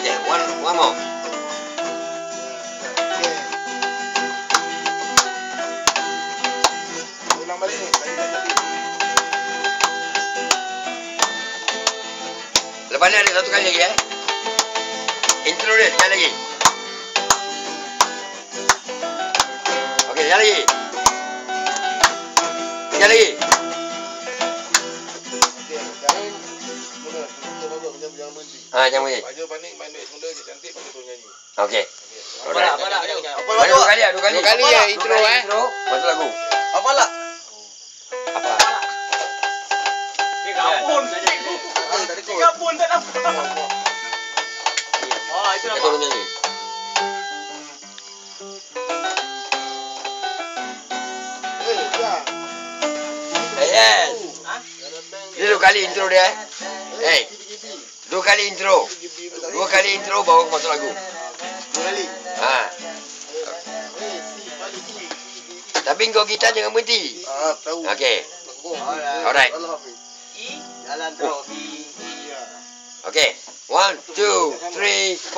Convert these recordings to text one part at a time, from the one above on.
Okay, one more. Ulang balik ni. Lepas ni ada satu kali lagi Intro dia sekali lagi. Okey, sekali lagi. Sekali lagi. Jangan berhenti. Baju panik main duit semula je cantik baru tu nyanyi. Okey. Apa Dua kali ya, dua kali. Dua kali ya intro Intro, masuk lagu. Apa lah? Apa? Gabun. Gabun tak nampak. Oh, itu Kita nampak. turun nyanyi. Yes. Dia dua kali intro dia. Hey. Dua kali intro. Dua kali intro baru masuk lagu. Dua kali. Tapi kau gitar jangan berhenti. Tahu. Okey. Alright. Jalan terus. Okey. 1, 2, 3, 4.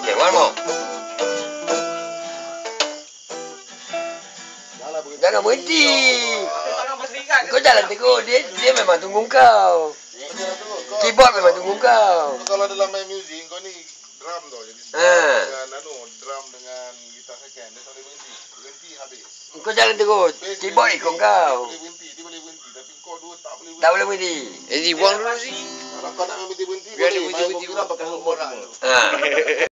Okay, one more. Jangan berhenti. Tangan berserikat. Kau jalan terus. Dia memang tunggu kau. Keyboard memang tunggu kau. Kalau dalam main muzik kau ni drum tau jadi dengan drum dengan gitar second dia tak boleh berhenti. Berhenti habis. Kau jalan terus. Keyboard ikut kau. Dia boleh berhenti tapi kau dua tak boleh berhenti. Tak boleh berhenti. Jadi buang dulu sih. Kalau kau nak berhenti Biar dia boleh. berhenti-berhenti Main program pakai handphone. Ha.